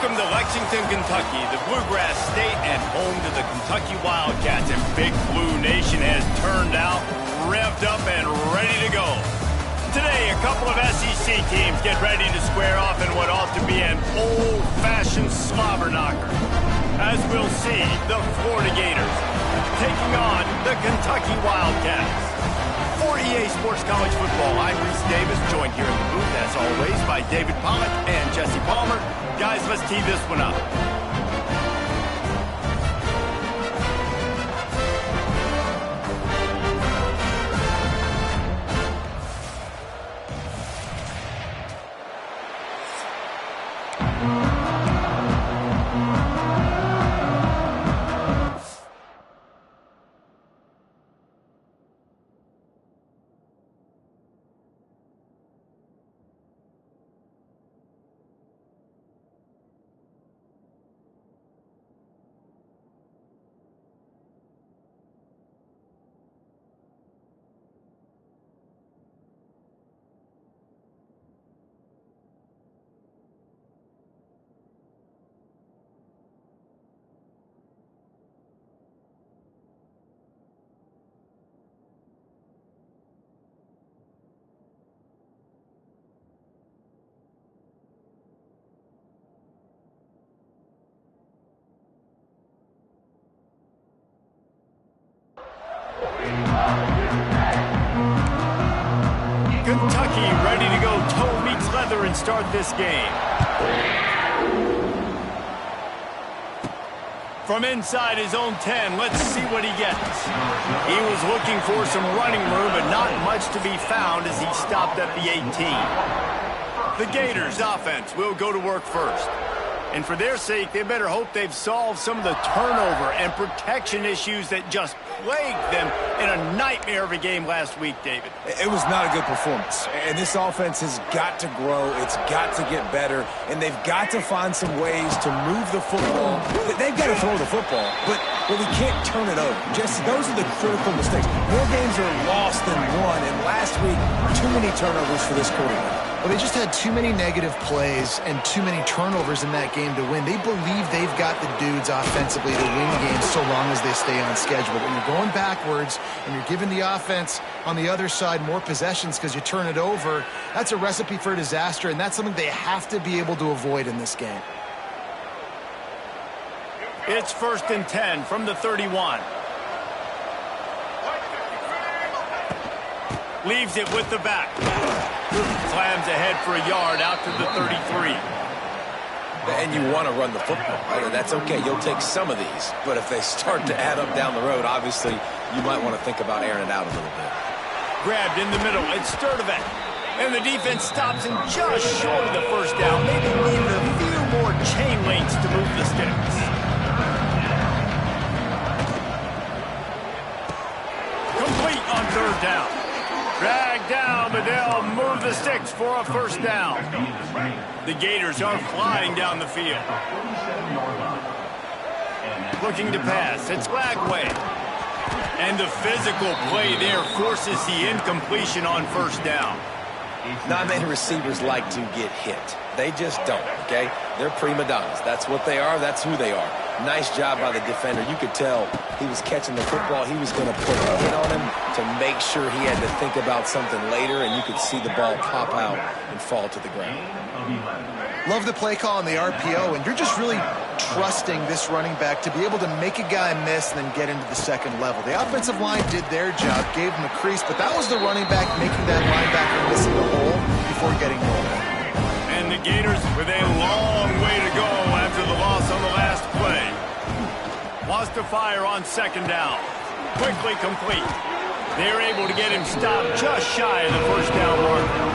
Welcome to Lexington, Kentucky, the Bluegrass State and home to the Kentucky Wildcats. And Big Blue Nation has turned out, revved up, and ready to go. Today, a couple of SEC teams get ready to square off in what ought to be an old-fashioned slobber knocker. As we'll see, the Florida Gators taking on the Kentucky Wildcats. For EA Sports College Football, I'm Reese Davis, joined here in the booth, as always, by David Pollack and Jesse Palmer. Guys, let's tee this one up. Kentucky ready to go toe meets leather and start this game. From inside his own 10, let's see what he gets. He was looking for some running room, but not much to be found as he stopped at the 18. The Gators offense will go to work first. And for their sake, they better hope they've solved some of the turnover and protection issues that just plagued them in a nightmare of a game last week, David. It was not a good performance. And this offense has got to grow. It's got to get better. And they've got to find some ways to move the football. They've got to throw the football, but we can't turn it over. Just those are the critical mistakes. More games are lost than won. And last week, too many turnovers for this quarterback. Well, they just had too many negative plays and too many turnovers in that game to win. They believe they've got the dudes offensively to win games so long as they stay on schedule. But when you're going backwards and you're giving the offense on the other side more possessions because you turn it over, that's a recipe for disaster, and that's something they have to be able to avoid in this game. It's 1st and 10 from the 31. Leaves it with the back. Slams ahead for a yard out to the 33. And you want to run the football. That's okay. You'll take some of these. But if they start to add up down the road, obviously, you might want to think about airing it out a little bit. Grabbed in the middle. It's Sturdivant. And the defense stops him just short of the first down. Maybe needed a few more chain links to move the sticks. Complete on 3rd down. Drag down, but they'll move the sticks for a 1st down. The Gators are flying down the field. Looking to pass. It's Lagway. And the physical play there forces the incompletion on 1st down. Not many receivers like to get hit. They just don't, okay? They're prima donnas. That's what they are. That's who they are. Nice job by the defender. You could tell he was catching the football. He was going to put a hit on him to make sure he had to think about something later, and you could see the ball pop out and fall to the ground. Love the play call on the RPO, and you're just really trusting this running back to be able to make a guy miss and then get into the second level. The offensive line did their job, gave him a crease, but that was the running back making that linebacker miss in the hole before getting rolled. And the Gators with a long way to go after the loss on the last play. Wants to fire on 2nd down. Quickly complete. They're able to get him stopped just shy of the 1st down marker.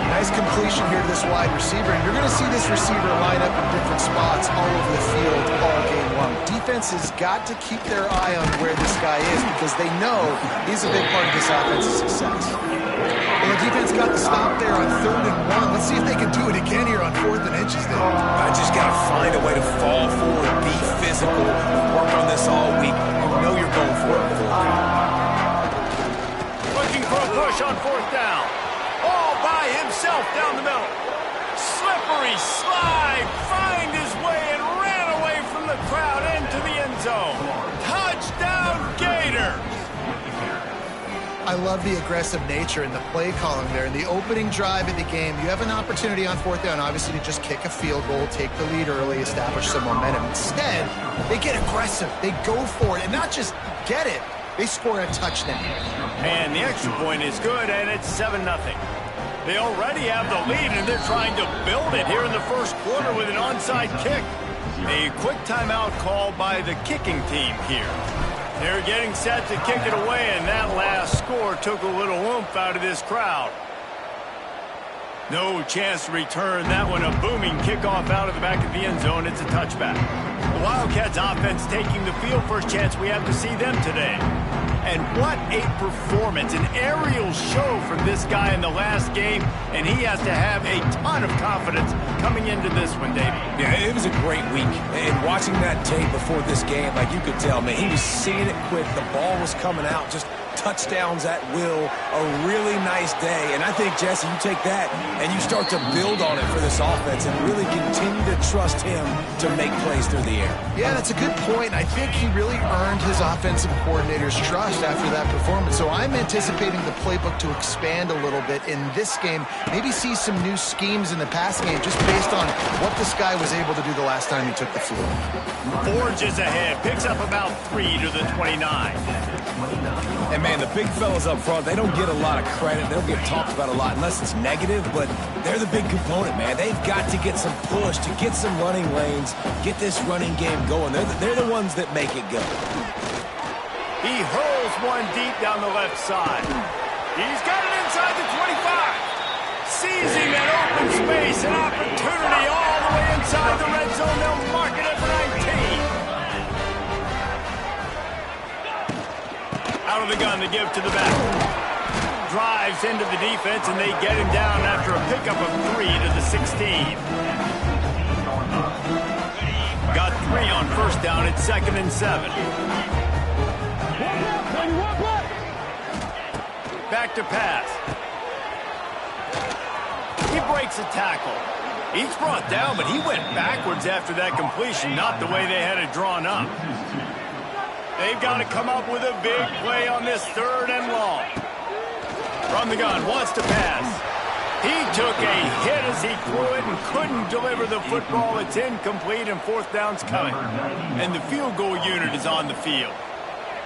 Nice completion here to this wide receiver, and you're going to see this receiver line up in different spots all over the field all game long. Defense has got to keep their eye on where this guy is because they know he's a big part of this offense's success. Well, the defense got the stop there on 3rd and 1. Let's see if they can do it again here on 4th and inches there. I just got to find a way to fall forward, be physical, work on this all week. You know you're going for it. Looking for a push on 4th down. All by himself down the middle. Slippery slide, find his way and ran away from the crowd into the end zone. Touchdown, Gators! I love the aggressive nature and the play calling there. In the opening drive of the game, you have an opportunity on fourth down, obviously, to just kick a field goal, take the lead early, establish some momentum. Instead, they get aggressive. They go for it, and not just get it, they score a touchdown. And the extra point is good, and it's 7-0. They already have the lead, and they're trying to build it here in the first quarter with an onside kick. A quick timeout called by the kicking team here. They're getting set to kick it away, and that last score took a little oomph out of this crowd. No chance to return that one. A booming kickoff out of the back of the end zone. It's a touchback. The Wildcats offense taking the field. First chance we have to see them today. And what a performance, an aerial show from this guy in the last game, and he has to have a ton of confidence coming into this one, Davey. Yeah, it was a great week. And watching that tape before this game, like you could tell, man, he was seeing it quick. The ball was coming out, just touchdowns at will. A really nice day. And I think, Jesse, you take that and you start to build on it for this offense and really continue to trust him to make plays through the air. Yeah, that's a good point. I think he really earned his offensive coordinator's trust after that performance. So I'm anticipating the playbook to expand a little bit in this game. Maybe see some new schemes in the pass game just based on what this guy was able to do the last time he took the field. Forges ahead, picks up about 3 to the 29. And, man, the big fellas up front, they don't get a lot of credit. They don't get talked about a lot unless it's negative, but they're the big component, man. They've got to get some push, to get some running lanes, get this running game going. They're the ones that make it go. He hurls one deep down the left side. He's got it inside the 25. Sees him in open space, an opportunity all the way inside the red zone. They'll mark it at the 19. Out of the gun to give to the back. Drives into the defense, and they get him down after a pickup of 3 to the 16. Got 3 on first down. It's 2nd and 7. Back to pass. He breaks a tackle. He's brought down, but he went backwards after that completion, not the way they had it drawn up. They've got to come up with a big play on this 3rd and long. From the gun, wants to pass. He took a hit as he threw it and couldn't deliver the football. It's incomplete, and 4th down's coming. And the field goal unit is on the field.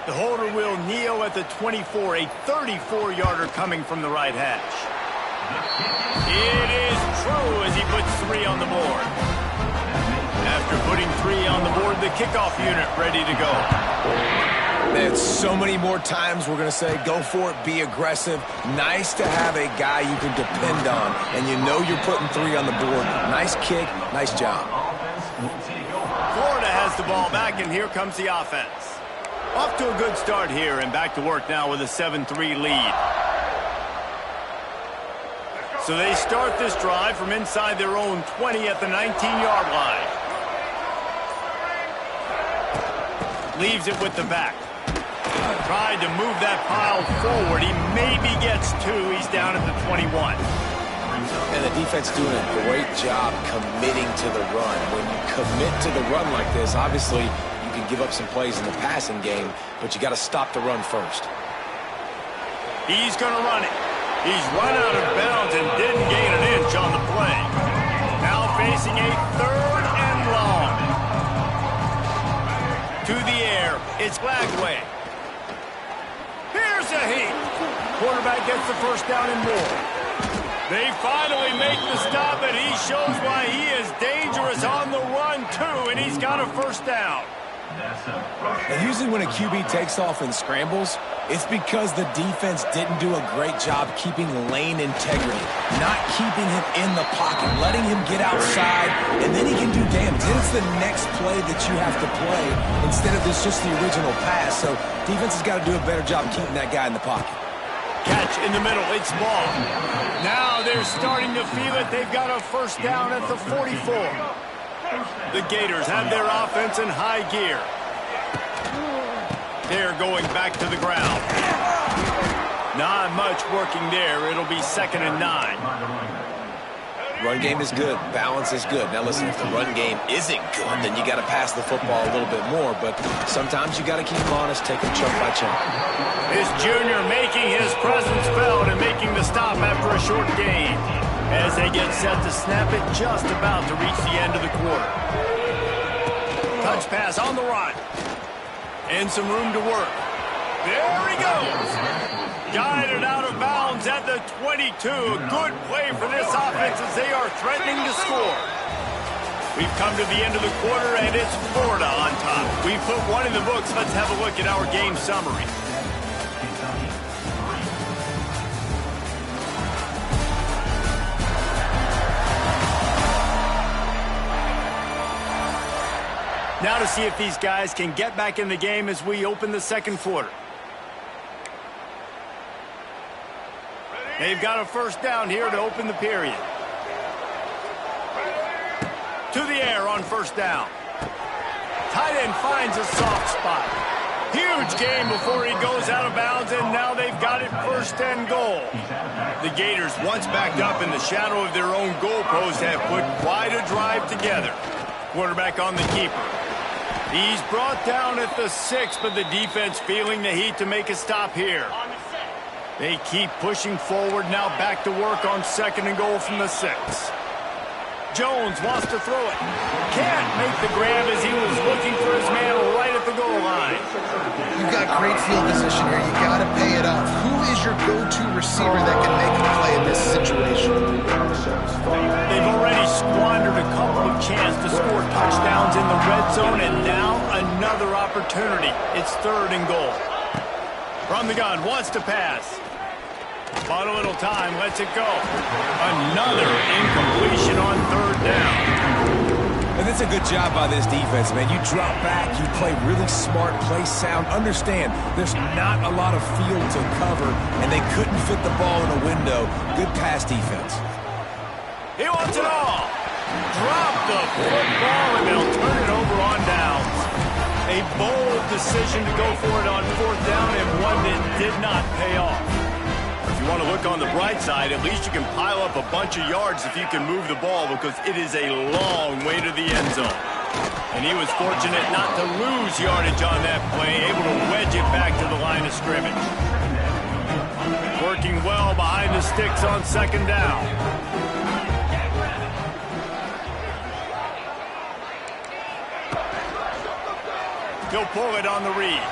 The holder will kneel at the 24, a 34-yarder coming from the right hash. It is true as he puts 3 on the board. After putting 3 on the board, the kickoff unit ready to go. Man, so many more times we're going to say, go for it, be aggressive. Nice to have a guy you can depend on, and you know you're putting 3 on the board. Nice kick, nice job. Florida has the ball back, and here comes the offense. Off to a good start here, and back to work now with a 7-3 lead. So they start this drive from inside their own 20 at the 19-yard line. Leaves it with the back. Tried to move that pile forward. He maybe gets 2. He's down at the 21. And the defense doing a great job committing to the run. When you commit to the run like this, obviously you can give up some plays in the passing game, but you got to stop the run first. He's going to run it. He's run out of bounds and didn't gain an inch on the play. Now facing a 3rd and long. To the air, it's Lagway. Here's a heat. Quarterback gets the first down and more. They finally make the stop, and he shows why he is dangerous on the run, too, and he's got a first down. And usually when a QB takes off and scrambles, it's because the defense didn't do a great job keeping lane integrity, not keeping him in the pocket, letting him get outside, and then he can do damage. Then it's the next play that you have to play instead of just the original pass. So defense has got to do a better job keeping that guy in the pocket. Catch in the middle, it's ball. Now they're starting to feel it. They've got a first down at the 44. The Gators have their offense in high gear. They're going back to the ground. Not much working there. It'll be 2nd and 9. Run game is good. Balance is good. Now listen, if the run game isn't good, then you got to pass the football a little bit more. But sometimes you got to keep them honest, take them chunk by chunk. This junior making his presence felt and making the stop after a short gain. As they get set to snap it, just about to reach the end of the quarter. Touch pass on the run. And some room to work. There he goes. Guided out of bounds at the 22. A good play for this offense as they are threatening to score. We've come to the end of the quarter, and it's Florida on top. We put one in the books. Let's have a look at our game summary. Now to see if these guys can get back in the game as we open the second quarter. They've got a first down here to open the period. To the air on first down. Tight end finds a soft spot. Huge gain before he goes out of bounds, and now they've got it first and goal. The Gators, once backed up in the shadow of their own goalpost, have put quite a drive together. Quarterback on the keeper. He's brought down at the 6, but the defense feeling the heat to make a stop here. They keep pushing forward, now back to work on second and goal from the 6. Jones wants to throw it. Can't make the grab as he was looking for his man right at the goal line. You've got great field position here. You got to pay it off. Who is your go-to receiver that can make a play in this situation? They've already squandered a couple of chances to score touchdowns in the red zone, and now another opportunity. It's third and goal. From the gun, wants to pass. Bought a little time, lets it go. Another incompletion on third down. And that's a good job by this defense, man. You drop back, you play really smart, play sound. Understand, there's not a lot of field to cover, and they couldn't fit the ball in a window. Good pass defense. He wants it all. Drop the football, and they'll turn it over on downs. A bold decision to go for it on fourth down, and one that did not pay off. If you want to look on the bright side, at least you can pile up a bunch of yards if you can move the ball, because it is a long way to the end zone. And he was fortunate not to lose yardage on that play, able to wedge it back to the line of scrimmage. Working well behind the sticks on second down. He'll pull it on the read.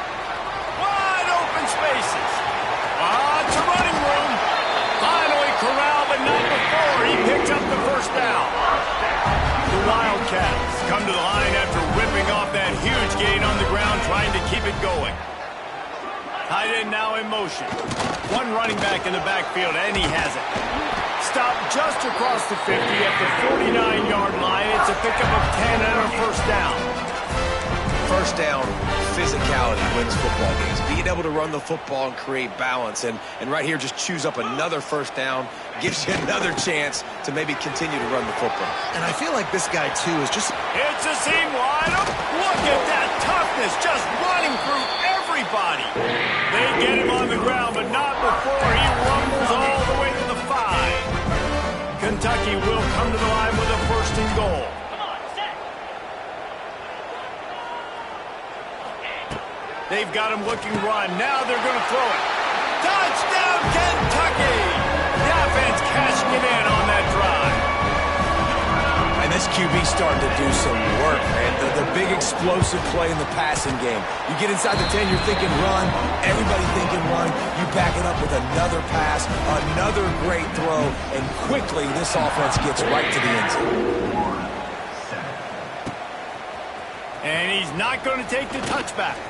Wide open spaces. It's a running room. Finally corralled, but not before he picks up the first down. The Wildcats come to the line after ripping off that huge gain on the ground, trying to keep it going. Tight end now in motion. One running back in the backfield, and he has it. Stopped just across the 50 at the 49-yard line. It's a pickup of 10 and a first down. First down, physicality wins football games. Being able to run the football and create balance. And right here, just choose up another first down, gives you another chance to maybe continue to run the football. And I feel like this guy, too, is just... It's a seam wide open. Look at that toughness, just running through everybody. They get him on the ground, but not before he rumbles all the way to the 5. Kentucky will come to the line with a first and goal. They've got him looking run. Now they're going to throw it. Touchdown, Kentucky! The offense cashing it in on that drive. And this QB starting to do some work, man. The big explosive play in the passing game. You get inside the 10, you're thinking run. Everybody thinking run. You back it up with another pass, another great throw, and quickly this offense gets right to the end zone. And he's not going to take the touchback.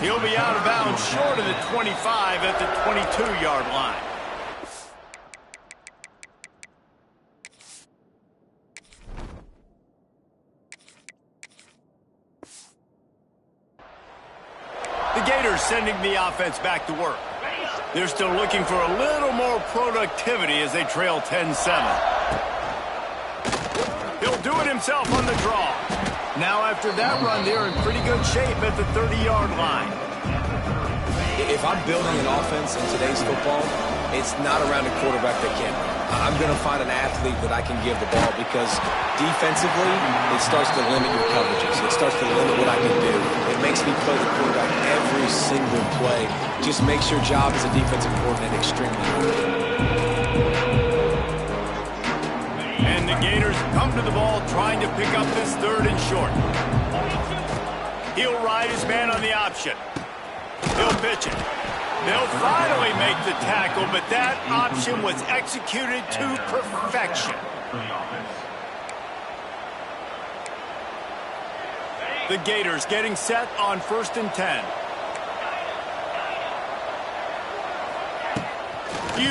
He'll be out of bounds short of the 25 at the 22-yard line. The Gators sending the offense back to work. They're still looking for a little more productivity as they trail 10-7. He'll do it himself on the draw. Now after that run, they're in pretty good shape at the 30-yard line. If I'm building an offense in today's football, it's not around a quarterback that can run. I'm going to find an athlete that I can give the ball because defensively, it starts to limit your coverages. It starts to limit what I can do. It makes me play the quarterback every single play. Just makes your job as a defensive coordinator extremely hard. And the Gators come to the ball trying to pick up this 3rd and short. He'll ride his man on the option. He'll pitch it. They'll finally make the tackle, but that option was executed to perfection. The Gators getting set on 1st and 10.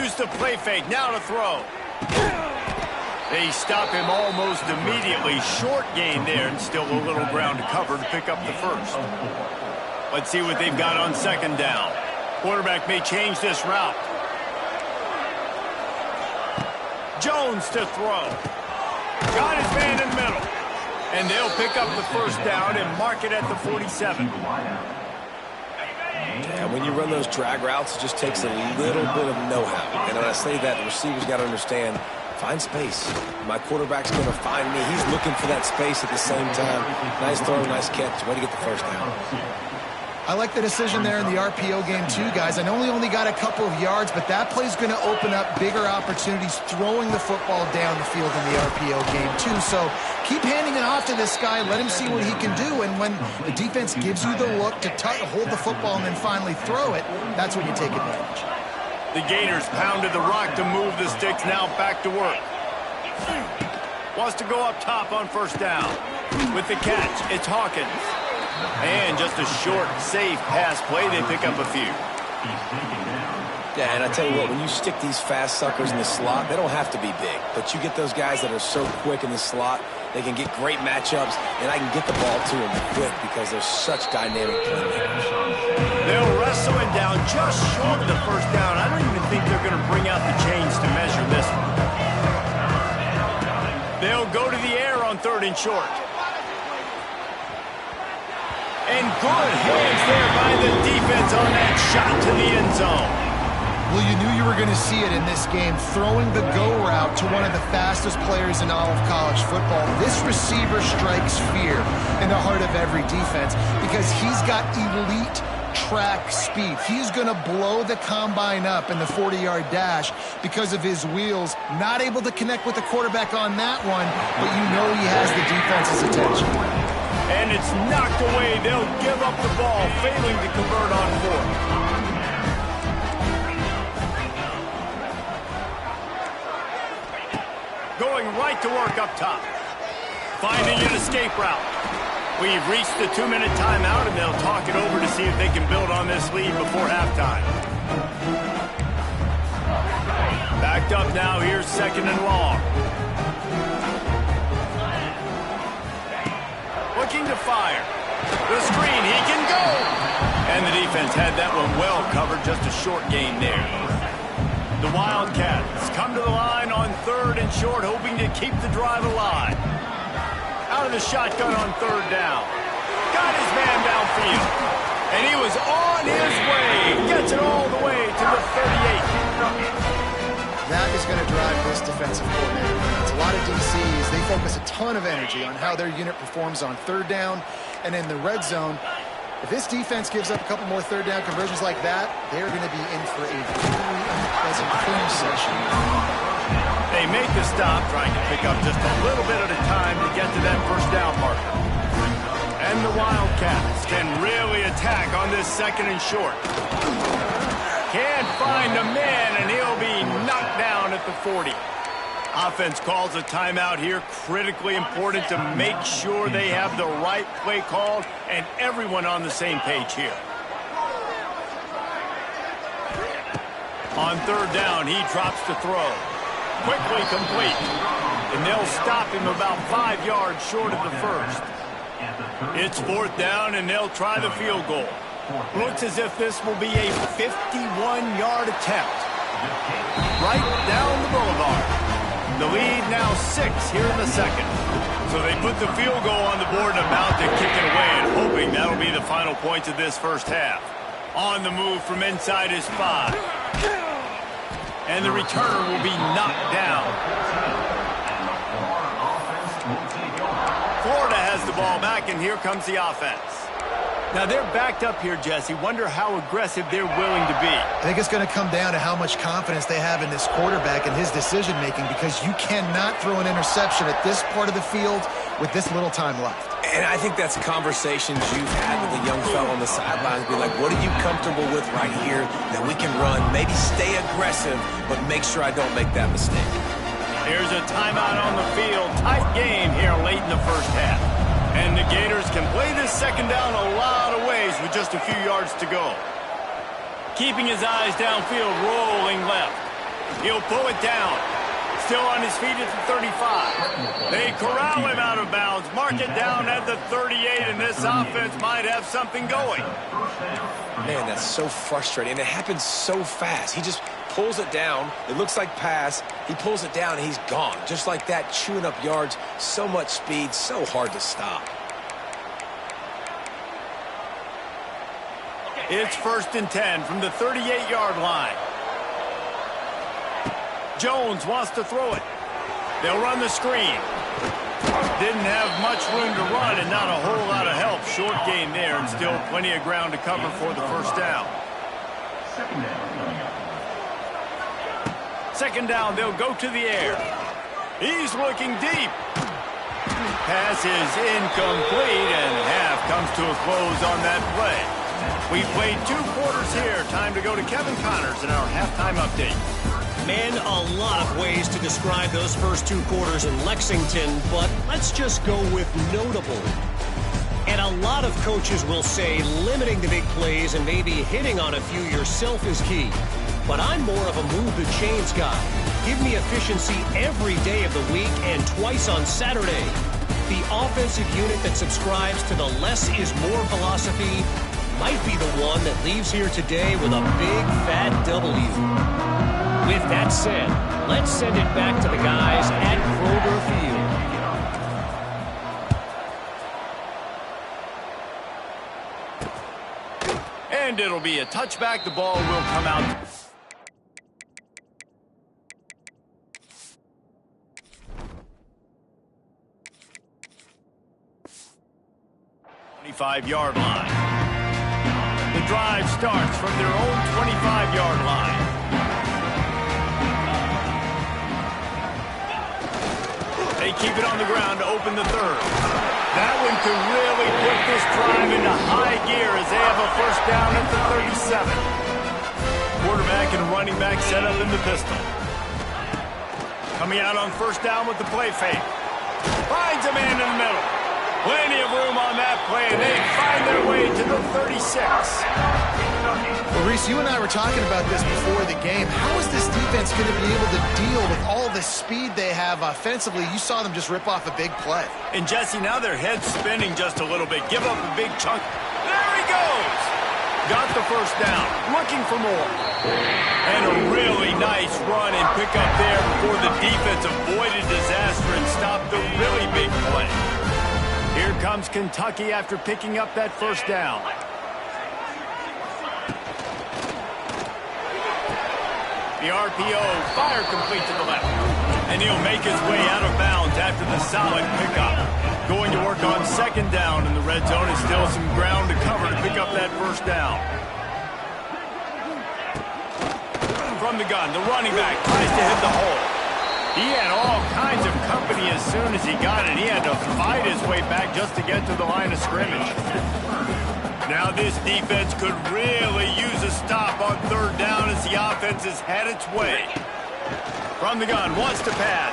Use the play fake, now to throw. They stop him almost immediately. Short gain there, and still a little ground to cover to pick up the 1st. Let's see what they've got on 2nd down. Quarterback may change this route. Jones to throw. Got his man in the middle. And they'll pick up the 1st down and mark it at the 47. And when you run those drag routes, it just takes a little bit of know-how. And when I say that, the receiver's got to understand, find space. My quarterback's going to find me. He's looking for that space at the same time. Nice throw, nice catch. Way to get the 1st down. I like the decision there in the RPO game too, guys. I know he only got a couple of yards, but that play's going to open up bigger opportunities throwing the football down the field in the RPO game too. So keep handing it off to this guy. Let him see what he can do. And when the defense gives you the look to hold the football and then finally throw it, that's when you take advantage. The Gators pounded the rock to move the sticks. Now back to work. Wants to go up top on 1st down. With the catch, it's Hawkins. And just a short, safe pass play, they pick up a few. Yeah, and I tell you what, when you stick these fast suckers in the slot, they don't have to be big. But you get those guys that are so quick in the slot, they can get great matchups, and I can get the ball to them quick because they're such dynamic playmakers. They'll wrestle him down just short of the 1st down. I don't even think they're going to bring out the chains to measure this one. They'll go to the air on 3rd and short. And good hands there by the defense on that shot to the end zone. Well, you knew you were going to see it in this game, throwing the go route to one of the fastest players in all of college football. This receiver strikes fear in the heart of every defense because he's got elite track speed. He's going to blow the combine up in the 40-yard dash because of his wheels. Not able to connect with the quarterback on that one, but you know he has the defense's attention. And it's knocked away. They'll give up the ball, failing to convert on 4th. Going right to work up top. Finding an escape route. We've reached the 2-minute timeout, and they'll talk it over to see if they can build on this lead before halftime. Backed up now. Here's 2nd and long. Looking to fire. The screen, he can go! And the defense had that one well covered, just a short gain there. The Wildcats come to the line on 3rd and short, hoping to keep the drive alive. Out of the shotgun on 3rd down. Got his man downfield. And he was on his way. Gets it all the way to the 38. That is going to drive this defensive coordinator. It's a lot of DCs. They focus a ton of energy on how their unit performs on 3rd down and in the red zone. If this defense gives up a couple more 3rd down conversions like that, they're going to be in for a very unpleasant film session. They make the stop, trying to pick up just a little bit at a time to get to that 1st down marker. And the Wildcats can really attack on this 2nd and short. Can't find a man, and he'll be knocked down at the 40. Offense calls a timeout here. Critically important to make sure they have the right play called and everyone on the same page here. On 3rd down, he drops to throw. Quickly complete. And they'll stop him about 5 yards short of the 1st. It's 4th down, and they'll try the field goal. Looks as if this will be a 51-yard attempt. Right down the boulevard. The lead now 6 here in the 2nd. So they put the field goal on the board and about to kick it away, and hoping that'll be the final points of this 1st half. On the move from inside is 5. And the returner will be knocked down. Florida has the ball back, and here comes the offense. Now, they're backed up here, Jesse. Wonder how aggressive they're willing to be. I think it's going to come down to how much confidence they have in this quarterback and his decision-making, because you cannot throw an interception at this part of the field with this little time left. And I think that's conversations you've had with the young fellow on the sidelines. Be like, what are you comfortable with right here that we can run? Maybe stay aggressive, but make sure I don't make that mistake. Here's a timeout on the field. Tight game here late in the first half. And the Gators can play this second down a lot of ways with just a few yards to go. Keeping his eyes downfield, rolling left. He'll pull it down. Still on his feet at the 35. They corral him out of bounds. Mark it down at the 38, and this offense might have something going. Man, that's so frustrating. And it happens so fast. He just pulls it down. It looks like pass. He pulls it down, and he's gone. Just like that, chewing up yards. So much speed, so hard to stop. It's 1st and 10 from the 38-yard line. Jones wants to throw it. They'll run the screen. Didn't have much room to run and not a whole lot of help. Short game there and still plenty of ground to cover for the first down. Second down, they'll go to the air. He's looking deep. Pass is incomplete, and half comes to a close on that play. We've played 2 quarters here. Time to go to Kevin Connors in our halftime update. Man, a lot of ways to describe those first 2 quarters in Lexington, but let's just go with notable. And a lot of coaches will say limiting the big plays and maybe hitting on a few yourself is key. But I'm more of a move the chains guy. Give me efficiency every day of the week and twice on Saturday. The offensive unit that subscribes to the less is more philosophy might be the one that leaves here today with a big fat W. With that said, let's send it back to the guys at Kroger Field. And it'll be a touchback. The ball will come out. 25-yard line. The drive starts from their own 25-yard line. They keep it on the ground to open the third. That one could really put this drive into high gear as they have a first down at the 37. Quarterback and running back set up in the pistol. Coming out on first down with the play fake. Finds a man in the middle. Plenty of room on that play, and they find their way to the 36. Well, Reese, you and I were talking about this before the game. How is this defense going to be able to deal with all the speed they have offensively? You saw them just rip off a big play. And, Jesse, now their head's spinning just a little bit. Give up a big chunk. There he goes! Got the first down. Looking for more. And a really nice run and pick up there before the defense avoided disaster and stopped the really big play. Here comes Kentucky after picking up that first down. The RPO, fire complete to the left. And he'll make his way out of bounds after the solid pickup. Going to work on second down in the red zone. Is still some ground to cover to pick up that first down. From the gun, the running back tries to hit the hole. He had all kinds of company as soon as he got it. He had to fight his way back just to get to the line of scrimmage. Now this defense could really use a stop on third down as the offense has had its way. From the gun, wants to pass.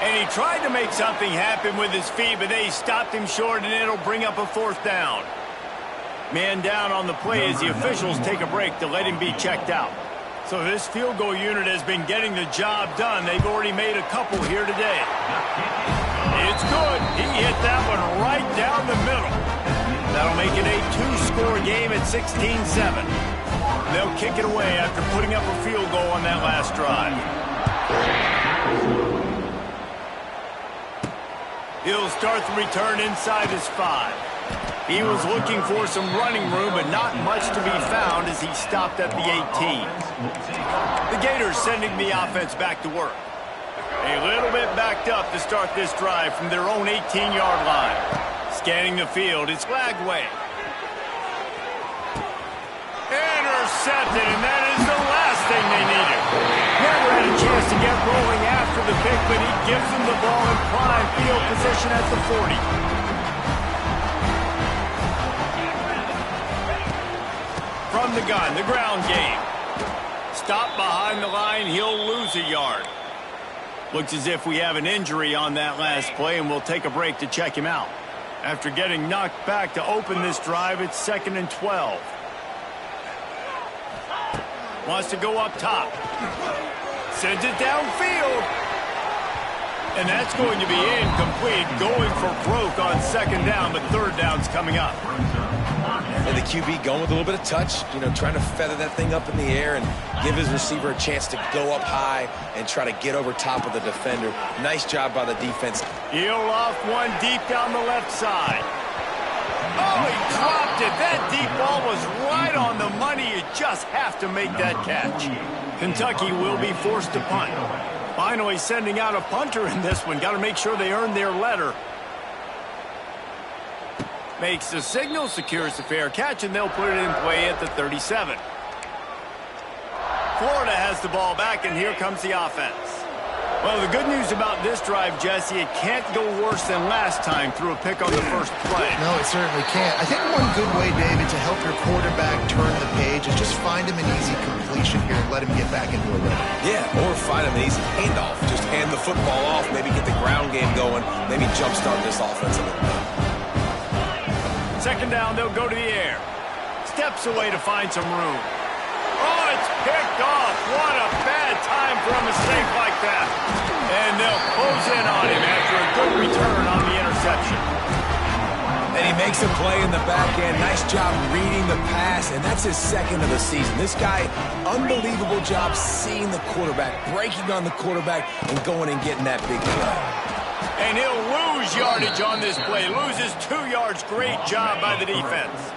And he tried to make something happen with his feet, but they stopped him short, and it'll bring up a fourth down. Man down on the play as the officials take a break to let him be checked out. So this field goal unit has been getting the job done. They've already made a couple here today. It's good. He hit that one right down the middle. That'll make it a 2-score game at 16-7. They'll kick it away after putting up a field goal on that last drive. He'll start the return inside his 5. He was looking for some running room, but not much to be found as he stopped at the 18. The Gators sending the offense back to work. A little bit backed up to start this drive from their own 18-yard line. Scanning the field, it's Lagway. Intercepted, and that is the last thing they needed. Never had a chance to get rolling after the pick, but he gives them the ball in prime field position at the 40. From the gun, the ground game. Stop behind the line, he'll lose a yard. Looks as if we have an injury on that last play, and we'll take a break to check him out. After getting knocked back to open this drive, it's 2nd and 12. Wants to go up top. Sends it downfield. And that's going to be incomplete. Going for broke on 2nd down, but 3rd down's coming up. And the QB going with a little bit of touch, trying to feather that thing up in the air and give his receiver a chance to go up high and try to get over top of the defender. Nice job by the defense. He'll off one deep down the left side. Oh, he dropped it. That deep ball was right on the money. You just have to make that catch. Kentucky will be forced to punt. Finally sending out a punter in this one. Got to make sure they earn their letter. Makes the signal, secures the fair catch, and they'll put it in play at the 37. Florida has the ball back, and here comes the offense. Well, the good news about this drive, Jesse, it can't go worse than last time through a pick on the first play. No, it certainly can't. I think one good way, David, to help your quarterback turn the page is just find him an easy completion here and let him get back into a rhythm. Yeah, or find him an easy handoff. Just hand the football off, maybe get the ground game going, maybe jumpstart this offense a little bit. 2nd down, they'll go to the air. Steps away to find some room. Oh, it's picked off. What a bad time for a mistake like that. And they'll close in on him after a good return on the interception. And he makes a play in the back end. Nice job reading the pass, and that's his 2nd of the season. This guy, unbelievable job seeing the quarterback, breaking on the quarterback, and going and getting that big play. And he'll lose yardage on this play. Loses 2 yards. Great job by the defense.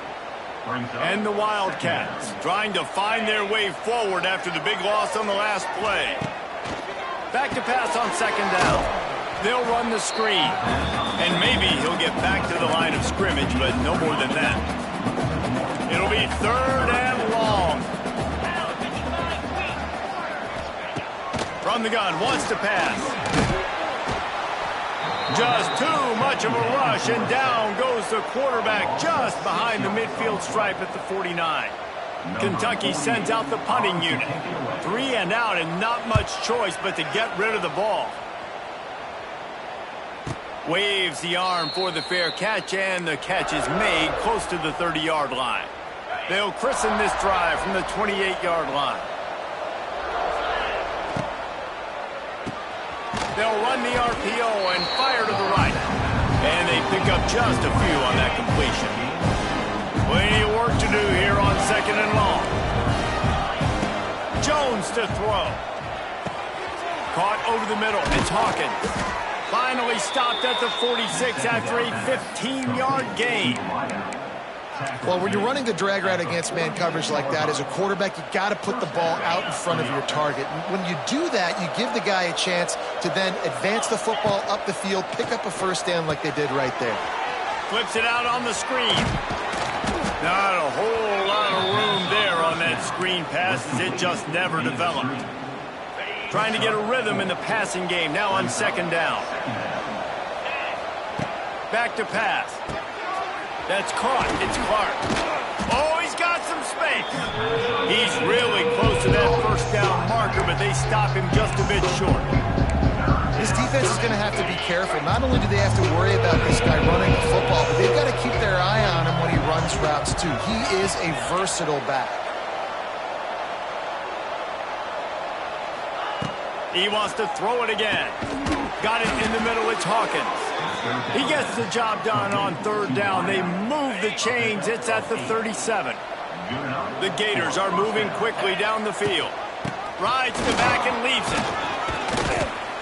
And the Wildcats trying to find their way forward after the big loss on the last play. Back to pass on 2nd down. They'll run the screen. And maybe he'll get back to the line of scrimmage, but no more than that. It'll be 3rd and long. From the gun, wants to pass. Just too much of a rush, and down goes the quarterback just behind the midfield stripe at the 49. Kentucky sends out the punting unit. 3 and out, and not much choice but to get rid of the ball. Waves the arm for the fair catch, and the catch is made close to the 30-yard line. They'll christen this drive from the 28-yard line. They'll run the RPO and fire to the right. And they pick up just a few on that completion. Plenty of work to do here on 2nd and long. Jones to throw. Caught over the middle. It's Hawkins. Finally stopped at the 46 after a 15-yard gain. Well, when you're running the drag route against man coverage like that, as a quarterback, you got to put the ball out in front of your target. When you do that, you give the guy a chance to then advance the football up the field, pick up a 1st down like they did right there. Flips it out on the screen. Not a whole lot of room there on that screen pass as it just never developed. Trying to get a rhythm in the passing game now on 2nd down. Back to pass. That's caught. It's Clark. Oh, he's got some space. He's really close to that 1st down marker, but they stop him just a bit short. This defense is going to have to be careful. Not only do they have to worry about this guy running the football, but they've got to keep their eye on him when he runs routes, too. He is a versatile back. He wants to throw it again. Got it in the middle. It's Hawkins. He gets the job done on 3rd down. They move the chains. It's at the 37. The Gators are moving quickly down the field. Rides the back and leaves it.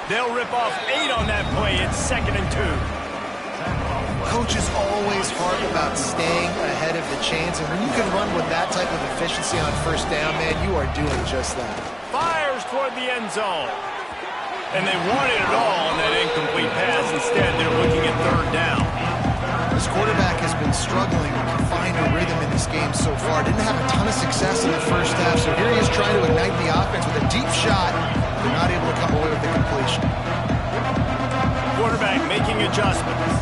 They'll rip off 8 on that play. It's 2nd and 2. coaches always harp about staying ahead of the chains, and when you can run with that type of efficiency on first down, man, you are doing just that. Fires toward the end zone. And they wanted it all on that incomplete pass. Instead, they're looking at third down. This quarterback has been struggling to find a rhythm in this game so far. Didn't have a ton of success in the first half, so here he is trying to ignite the offense with a deep shot. They're not able to come away with the completion. Quarterback making adjustments.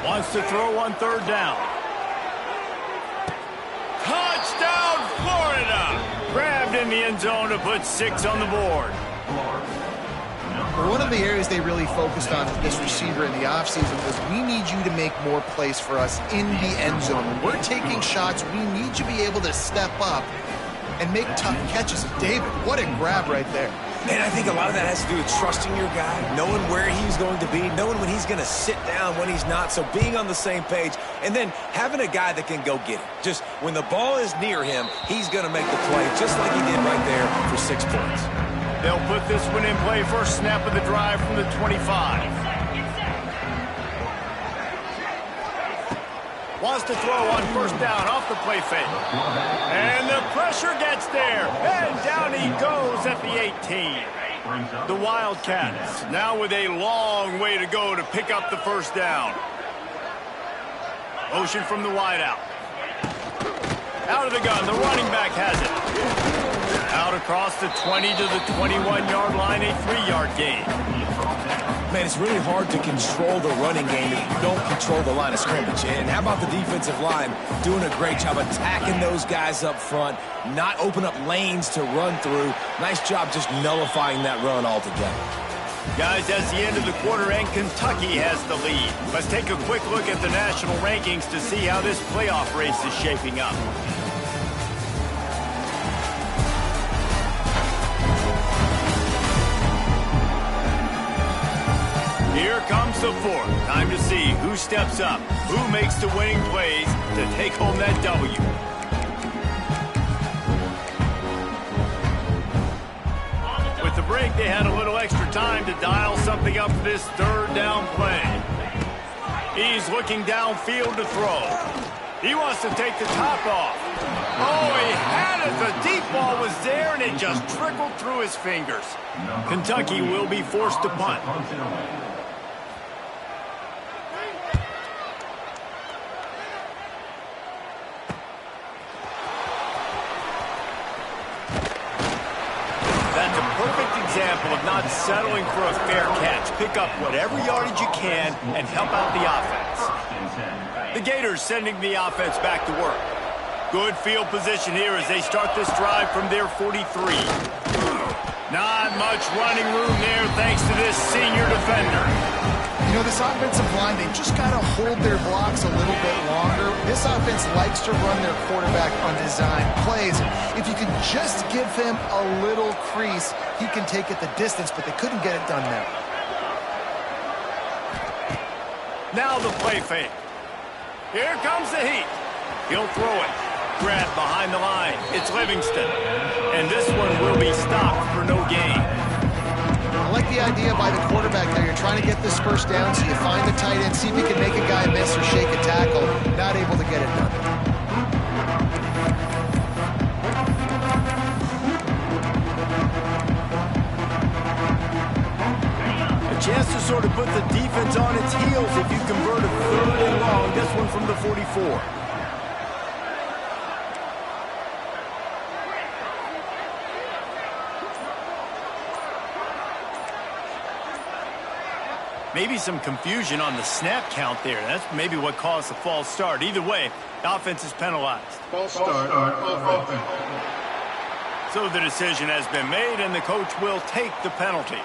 Wants to throw on third down. Touchdown, Florida! Grabbed in the end zone to put 6 on the board. One of the areas they really focused on with this receiver in the offseason was we need you to make more plays for us in the end zone. When we're taking shots, we need you to be able to step up and make tough catches. And David, what a grab right there. Man, I think a lot of that has to do with trusting your guy, knowing where he's going to be, knowing when he's going to sit down, when he's not, so being on the same page, and then having a guy that can go get it. Just when the ball is near him, he's going to make the play, just like he did right there for 6 points. They'll put this one in play. First snap of the drive from the 25. Wants to throw on first down off the play fake. And the pressure gets there. And down he goes at the 18. The Wildcats now with a long way to go to pick up the first down. Motion from the wideout. Out of the gun. The running back has it. Out across the 20 to the 21-yard line, a 3-yard gain. Man, it's really hard to control the running game if you don't control the line of scrimmage. And how about the defensive line doing a great job attacking those guys up front, not open up lanes to run through. Nice job just nullifying that run altogether. Guys, as the end of the quarter and Kentucky has the lead. Let's take a quick look at the national rankings to see how this playoff race is shaping up. Here comes the fourth. Time to see who steps up, who makes the winning plays to take home that W. With the break, they had a little extra time to dial something up for this third down play. He's looking downfield to throw. He wants to take the top off. Oh, he had it. The deep ball was there, and it just trickled through his fingers. Kentucky will be forced to punt. Example of not settling for a fair catch. Pick up whatever yardage you can and help out the offense. The Gators sending the offense back to work. Good field position here as they start this drive from their 43. Not much running room there thanks to this senior defender. You know, this offensive line, they just got to hold their blocks a little bit longer. This offense likes to run their quarterback on design plays. If you can just give him a little crease, he can take it the distance, but they couldn't get it done there. Now the play fake. Here comes the heat. He'll throw it. Grab behind the line. It's Livingston. And this one will be stopped for no gain. I like the idea by the quarterback there. You're trying to get this first down, so you find the tight end, see if you can make a guy miss or shake a tackle. Not able to get it done. A chance to sort of put the defense on its heels if you convert a third and long. This one from the 44. Maybe some confusion on the snap count there. That's maybe what caused the false start. Either way, the offense is penalized. False start. Offense. So the decision has been made, and the coach will take the penalty.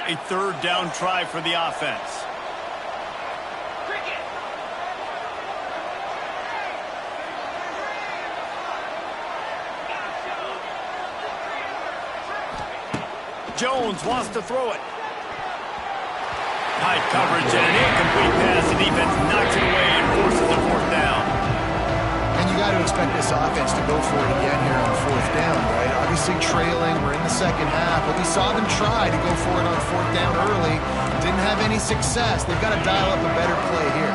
A third down try for the offense. Jones wants to throw it. Tight coverage and an incomplete pass. The defense knocks it away and forces a fourth down. And you got to expect this offense to go for it again here on fourth down, right? Obviously trailing, we're in the second half, but we saw them try to go for it on fourth down early. Didn't have any success. They've got to dial up a better play here.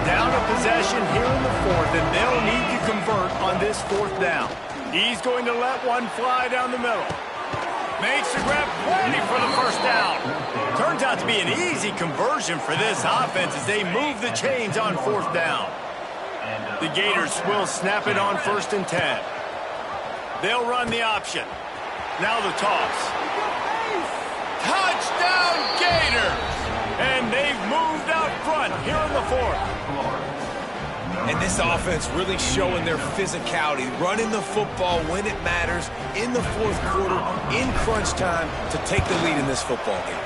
Down a possession here in the fourth, and they'll need to convert on this fourth down. He's going to let one fly down the middle. Makes the grab, ready for the first down. Turns out to be an easy conversion for this offense as they move the chains on fourth down. The Gators will snap it on 1st and 10. They'll run the option. Now the toss. Touchdown Gators! And they've moved out front here in the fourth. And this offense really showing their physicality, running the football when it matters, in the fourth quarter, in crunch time, to take the lead in this football game.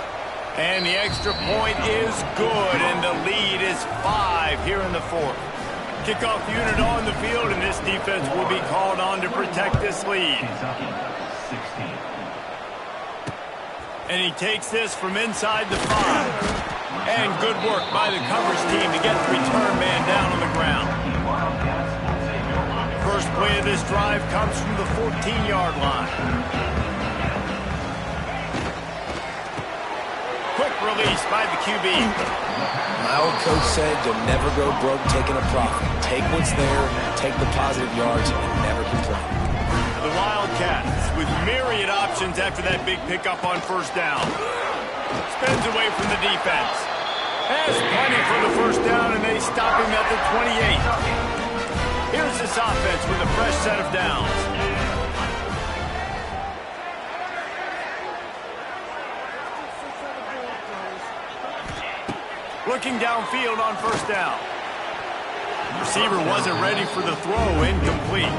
And the extra point is good, and the lead is 5 here in the fourth. Kickoff unit on the field, and this defense will be called on to protect this lead. And he takes this from inside the 5. And good work by the coverage team to get the return man down on the ground. First play of this drive comes from the 14-yard line. Quick release by the QB. My old coach said you'll never go broke taking a profit. Take what's there, take the positive yards, and never complain. The Wildcats with myriad options after that big pickup on first down. Spins away from the defense. Has plenty for the first down, and they stop him at the 28. Here's this offense with a fresh set of downs. Looking downfield on first down. Receiver wasn't ready for the throw, incomplete.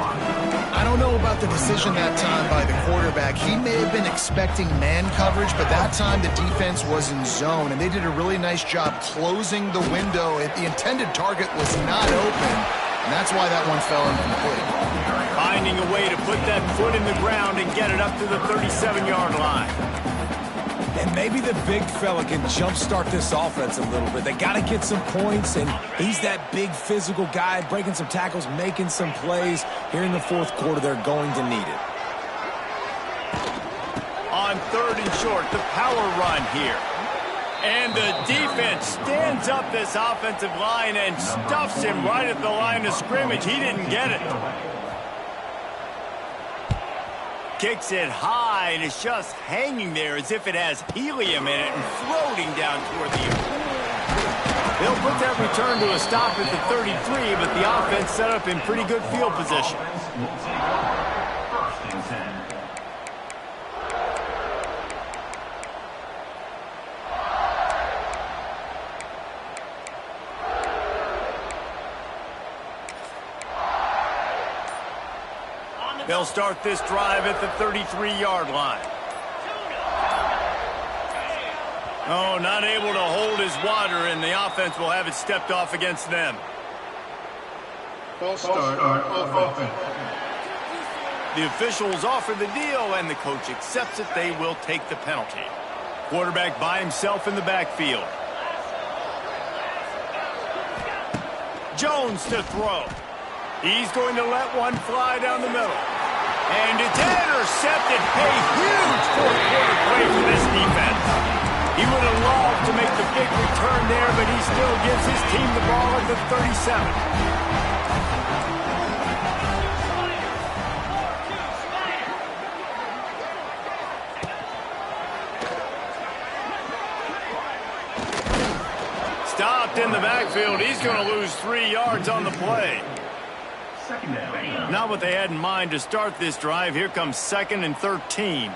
I don't know about the decision that time by the quarterback. He may have been expecting man coverage, but that time the defense was in zone, and they did a really nice job closing the window. The intended target was not open, and that's why that one fell incomplete. Finding a way to put that foot in the ground and get it up to the 37-yard line. And maybe the big fella can jumpstart this offense a little bit. They got to get some points, and he's that big physical guy, breaking some tackles, making some plays. Here in the fourth quarter, they're going to need it. On 3rd and short, the power run here. And the defense stands up this offensive line and stuffs him right at the line of scrimmage. He didn't get it. Kicks it high, and it's just hanging there as if it has helium in it and floating down toward the earth. They'll put that return to a stop at the 33, but the offense set up in pretty good field position. They'll start this drive at the 33-yard line. Oh, not able to hold his water, and the offense will have it stepped off against them. False start on offense. The officials offer the deal, and the coach accepts it. They will take the penalty. Quarterback by himself in the backfield. Jones to throw. He's going to let one fly down the middle. And it's intercepted. A huge fourth-quarter play for this defense. He would have loved to make the big return there, but he still gives his team the ball at the 37. Stopped in the backfield. He's going to lose 3 yards on the play. Not what they had in mind to start this drive. Here comes 2nd and 13.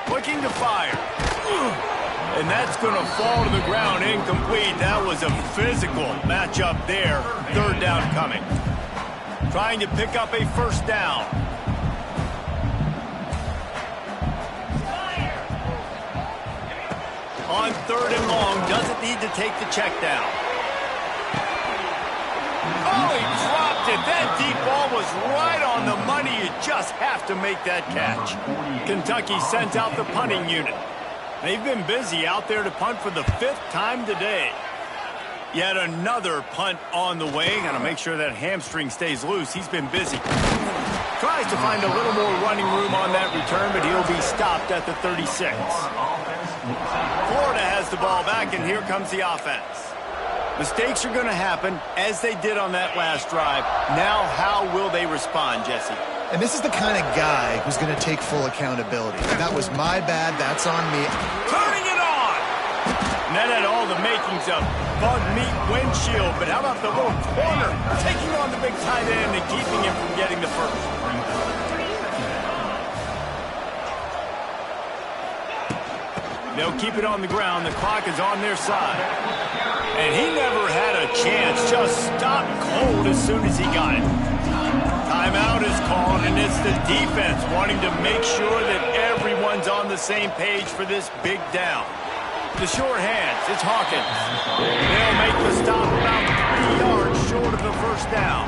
Looking to fire. And that's going to fall to the ground incomplete. That was a physical matchup there. 3rd down coming. Trying to pick up a first down. On 3rd and long, doesn't need to take the check down. Oh, he dropped it. That deep ball was right on the money. You just have to make that catch. Kentucky sent out the punting unit. They've been busy out there to punt for the 5th time today. Yet another punt on the way. Got to make sure that hamstring stays loose. He's been busy. Tries to find a little more running room on that return, but he'll be stopped at the 36. Florida has the ball back, and here comes the offense. Mistakes are going to happen, as they did on that last drive. Now, how will they respond, Jesse? And this is the kind of guy who's going to take full accountability. That was my bad. That's on me. Turning it on! And that had all the makings of bug meat windshield, but how about the little corner taking on the big tight end and keeping him from getting the first? They'll keep it on the ground. The clock is on their side. And he never had a chance. Just stopped cold as soon as he got it. Timeout is called, and it's the defense wanting to make sure that everyone's on the same page for this big down. The short hands, it's Hawkins. They'll make the stop about 3 yards short of the first down.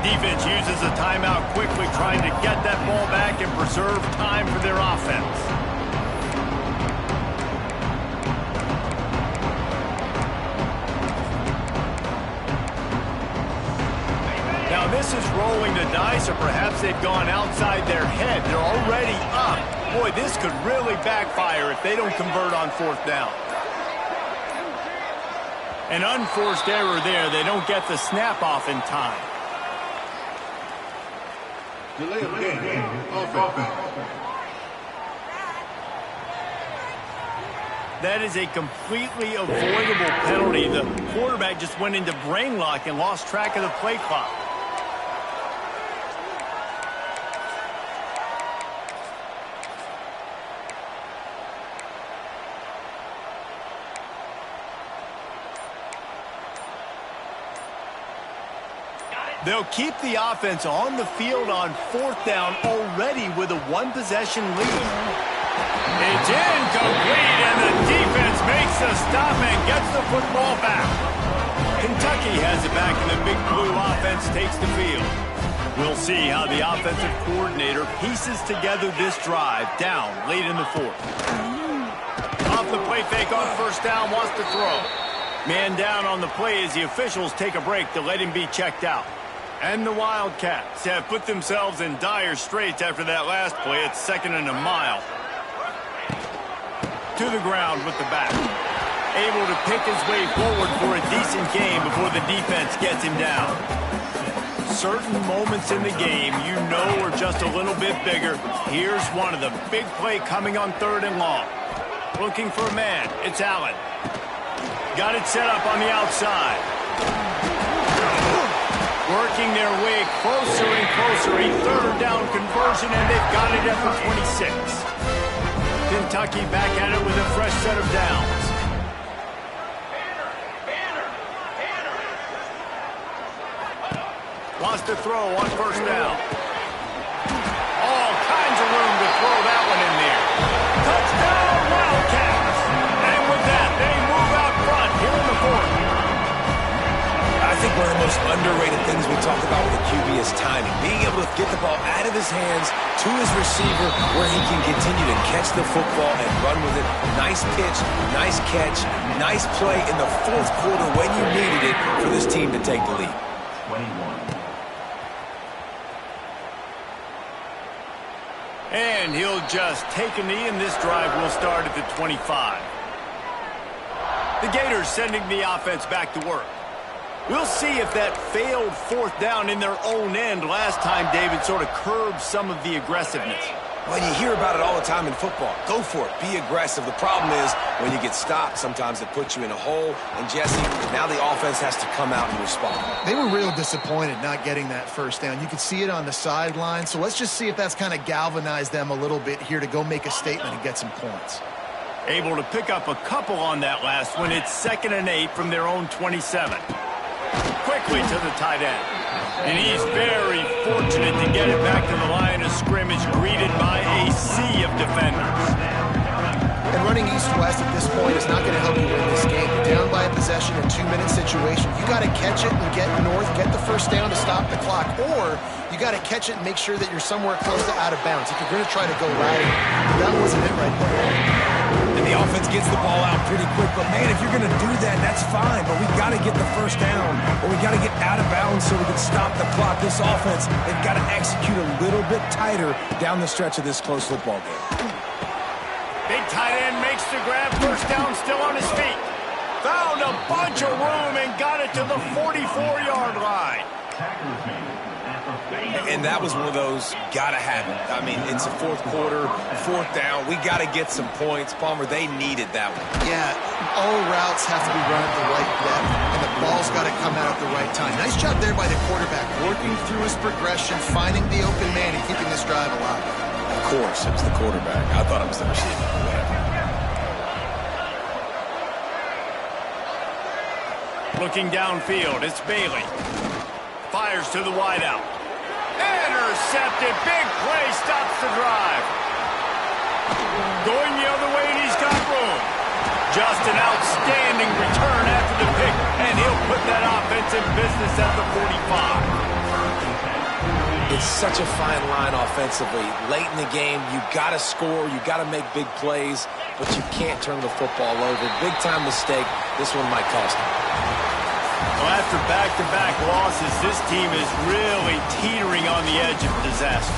Defense uses a timeout quickly, trying to get that ball back and preserve time for their offense. Now this is rolling the dice, or perhaps they've gone outside their head. They're already up. Boy, this could really backfire if they don't convert on fourth down. An unforced error there. They don't get the snap off in time. Delay of game. Offense. That is a completely avoidable penalty. The quarterback just went into brain lock and lost track of the play clock. They'll keep the offense on the field on fourth down already with a one-possession lead. It's incomplete, and the defense makes the stop and gets the football back. Kentucky has it back, and the Big Blue offense takes the field. We'll see how the offensive coordinator pieces together this drive down late in the fourth. Off the play fake on first down, wants to throw. Man down on the play as the officials take a break to let him be checked out. And the Wildcats have put themselves in dire straits after that last play. It's 2nd and a mile. To the ground with the back. Able to pick his way forward for a decent game before the defense gets him down. Certain moments in the game you know are just a little bit bigger. Here's one of them. Big play coming on 3rd and long. Looking for a man. It's Allen. Got it set up on the outside. Working their way closer and closer. A 3rd down conversion, and they've got it at the 26. Kentucky back at it with a fresh set of downs. Wants to throw on first down. All kinds of room to throw that one in there. Touchdown, Wildcats! And with that, they move out front here in the fourth. I think one of the most underrated things we talk about with a QB is timing. Being able to get the ball out of his hands to his receiver where he can continue to catch the football and run with it. Nice pitch, nice catch, nice play in the fourth quarter when you needed it for this team to take the lead. 21. And he'll just take a knee, and this drive will start at the 25. The Gators sending the offense back to work. We'll see if that failed fourth down in their own end last time, David, sort of curbed some of the aggressiveness. Well, you hear about it all the time in football. Go for it. Be aggressive. The problem is when you get stopped, sometimes it puts you in a hole. And, Jesse, now the offense has to come out and respond. They were real disappointed not getting that first down. You could see it on the sideline. So let's just see if that's kind of galvanized them a little bit here to go make a statement and get some points. Able to pick up a couple on that last one. It's 2nd and 8 from their own 27. Quickly to the tight end. And he's very fortunate to get it back to the line of scrimmage, greeted by a sea of defenders. And running east-west at this point is not going to help you win this game. You're down by a possession, a 2-minute situation. You got to catch it and get north, get the first down to stop the clock. Or you got to catch it and make sure that you're somewhere close to out of bounds if you're going to try to go right. That wasn't it right there. And The offense gets the ball out pretty quick, but man, if you're going to do that, that's fine. But we got to get the first down, or we got to get out of bounds so we can stop the clock. This offense, they've got to execute a little bit tighter down the stretch of this close football game. Big tight end makes the grab, first down, still on his feet. Found a bunch of room and got it to the 44-yard line. And that was one of those gotta have it. I mean, it's a fourth quarter, fourth down. We got to get some points. Palmer, they needed that one. Yeah, all routes have to be run at the right depth, and the ball's got to come out at the right time. Nice job there by the quarterback, working through his progression, finding the open man, and keeping this drive alive. Of course, it was the quarterback. I thought it was the receiver. Looking downfield, it's Bailey. Fires to the wideout. Intercepted. Big play stops the drive. Going the other way, and he's got room. Just an outstanding return after the pick, and he'll put that offense in business at the 45. It's such a fine line offensively. Late in the game, you got to score, you got to make big plays, but you can't turn the football over. Big-time mistake. This one might cost them. Well, after back-to-back losses, this team is really teetering on the edge of disaster.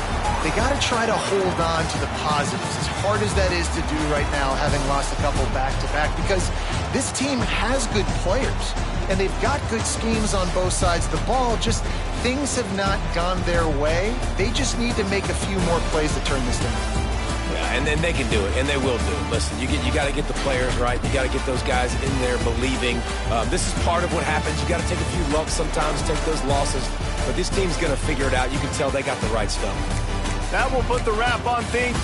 They got to try to hold on to the positives, as hard as that is to do right now, having lost a couple back-to-back, because this team has good players, and they've got good schemes on both sides of the ball. Just things have not gone their way. They just need to make a few more plays to turn this thing around. Yeah, and then they can do it, and they will do it. Listen, you got to get the players right. You got to get those guys in there believing. This is part of what happens. You got to take a few lumps sometimes, take those losses. But this team's going to figure it out. You can tell they got the right stuff. That will put the wrap on things.